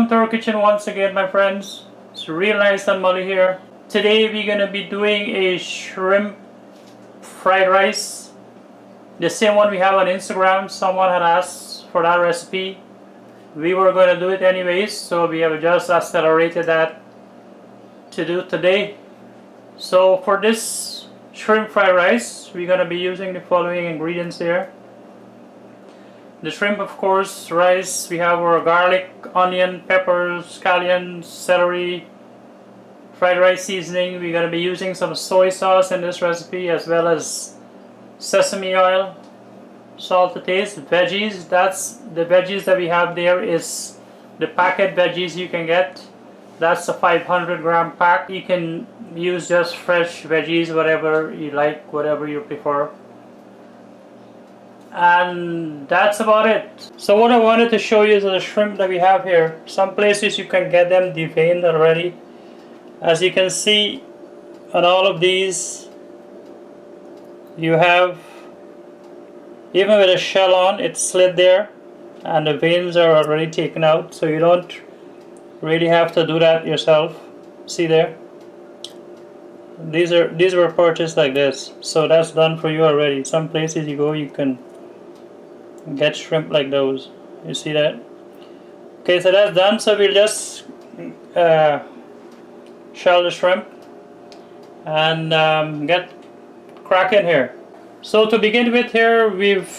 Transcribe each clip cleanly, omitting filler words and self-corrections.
Welcome to our kitchen once again, my friends. It's real nice and Molly here. Today we're gonna be doing a shrimp fried rice. The same one we have on Instagram. Someone had asked for that recipe. We were gonna do it anyways, so we have just accelerated that to do today. So for this shrimp fried rice, we're gonna be using the following ingredients here. The shrimp, of course, rice, we have our garlic, onion, peppers, scallion, celery, fried rice seasoning. We're going to be using some soy sauce in this recipe, as well as sesame oil, salt to taste, veggies. That's the veggies that we have there is the packet veggies you can get. That's a 500-gram pack. You can use just fresh veggies, whatever you like, whatever you prefer. And that's about it. So what I wanted to show you is the shrimp that we have here. Some places you can get them deveined already. As you can see on all of these, you have, even with a shell on, it's slid there and the veins are already taken out, so you don't really have to do that yourself. See there? These were purchased like this, so that's done for you already. Some places you go, you can get shrimp like those. You see that? Okay, so that's done. So we'll just shell the shrimp and get cracking here. So to begin with here, we've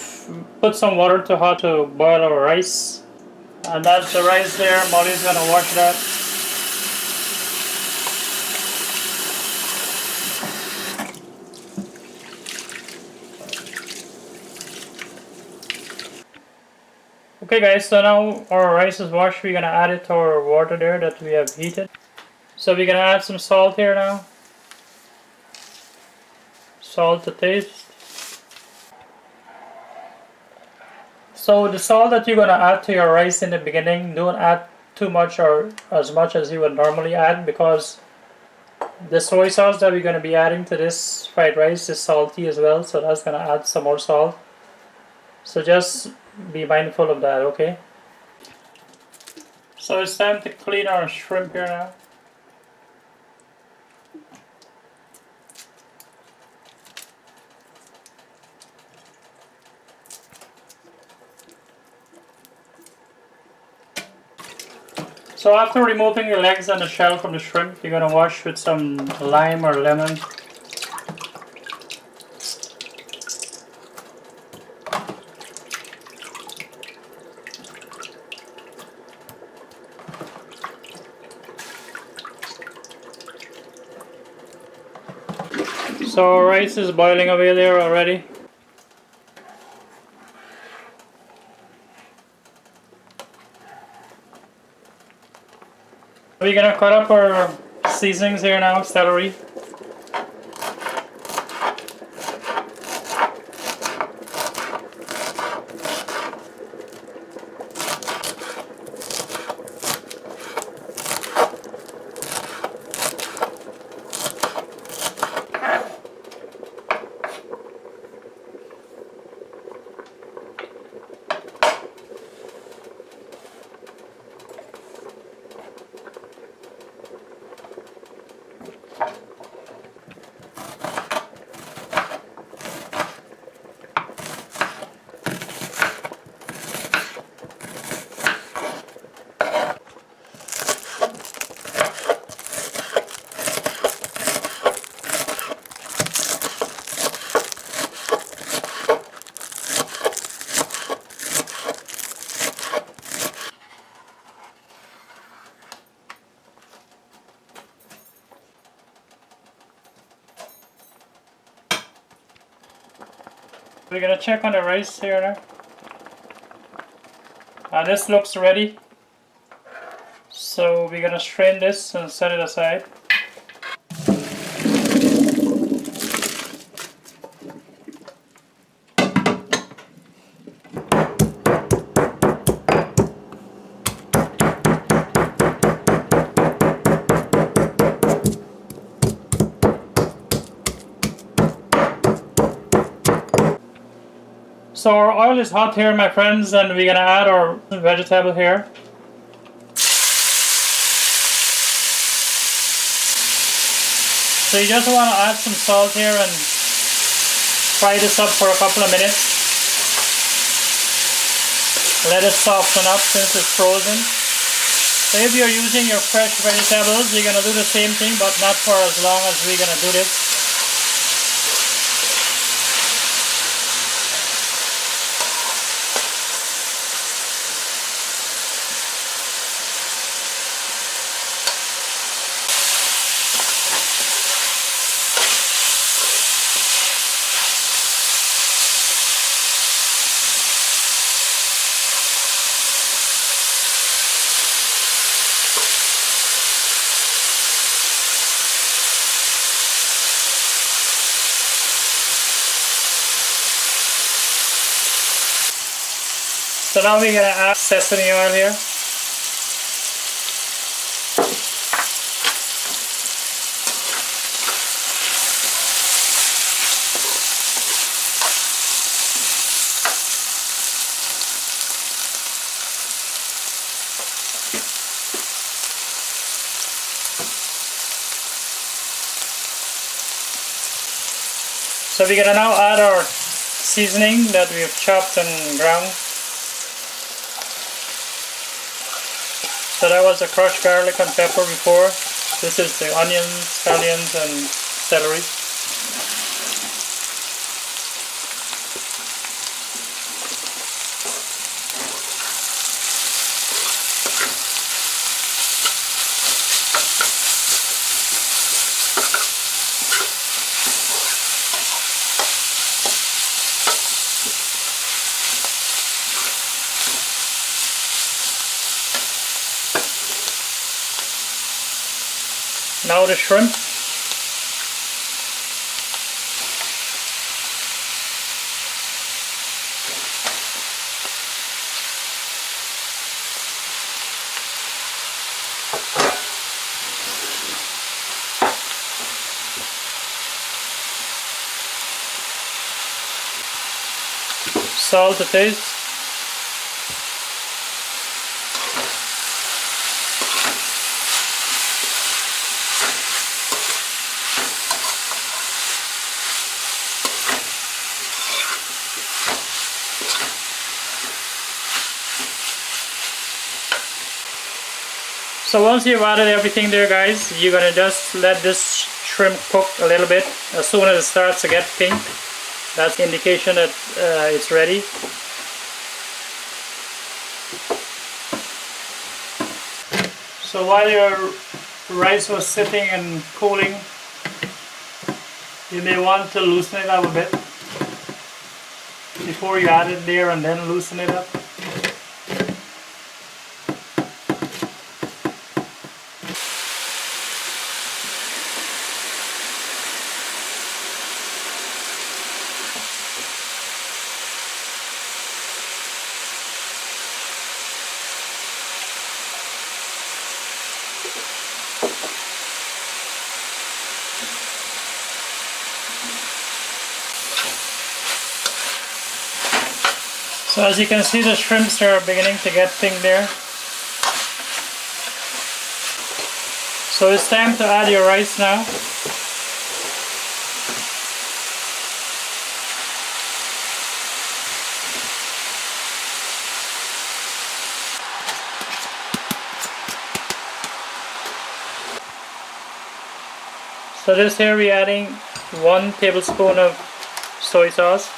put some water to hot to boil our rice, and that's the rice there. Molly's gonna wash that. Okay guys, so now our rice is washed. We're gonna add it to our water there that we have heated. So we're gonna add some salt here now. Salt to taste. So the salt that you're gonna add to your rice in the beginning, don't add too much or as much as you would normally add, because the soy sauce that we're gonna be adding to this fried rice is salty as well, so that's gonna add some more salt. So just be mindful of that, okay? So it's time to clean our shrimp here now. So after removing the legs and the shell from the shrimp, you're gonna wash with some lime or lemon. So our rice is boiling away there already. We're gonna cut up our seasonings here now, celery. We're gonna check on the rice here now. And this looks ready. So we're gonna strain this and set it aside. So our oil is hot here, my friends, and we're gonna add our vegetable here. So you just want to add some salt here and fry this up for a couple of minutes. Let it soften up since it's frozen. So if you're using your fresh vegetables, you're going to do the same thing, but not for as long as we're going to do this. So now we're going to add sesame oil here. So we're going to now add our seasoning that we've chopped and ground. So that was the crushed garlic and pepper before. This is the onions, scallions and celery. Now the shrimp. Salt to taste. So once you've added everything there, guys, you're gonna just let this shrimp cook a little bit. As soon as it starts to get pink, that's the indication that it's ready. So while your rice was sitting and cooling, you may want to loosen it up a bit before you add it there and then loosen it up. So as you can see, the shrimps are beginning to get pink there. So it's time to add your rice now. So this here we're adding 1 tablespoon of soy sauce.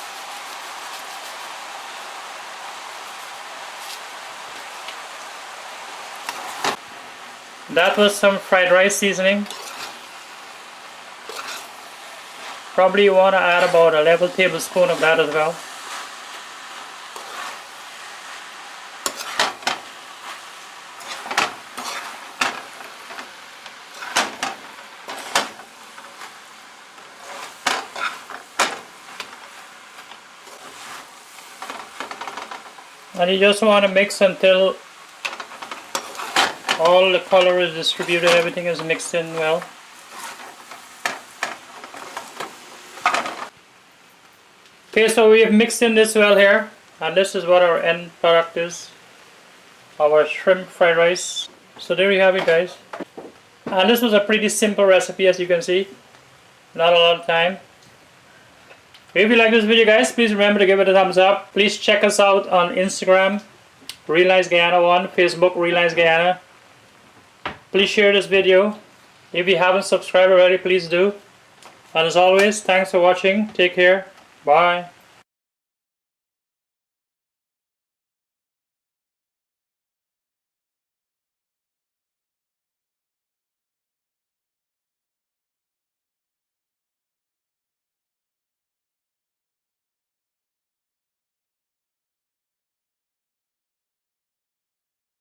That was some fried rice seasoning. Probably you want to add about a level tablespoon of that as well. And you just want to mix until all the color is distributed, everything is mixed in well. Okay, so we have mixed in this well here, and this is what our end product is. Our shrimp fried rice. So there you have it, guys. And this was a pretty simple recipe, as you can see. not a lot of time. If you like this video, guys, please remember to give it a thumbs up. Please check us out on Instagram, Realize Guyana 1, Facebook, Realize Guyana. Please share this video. If you haven't subscribed already, please do. And as always, thanks for watching. Take care. Bye.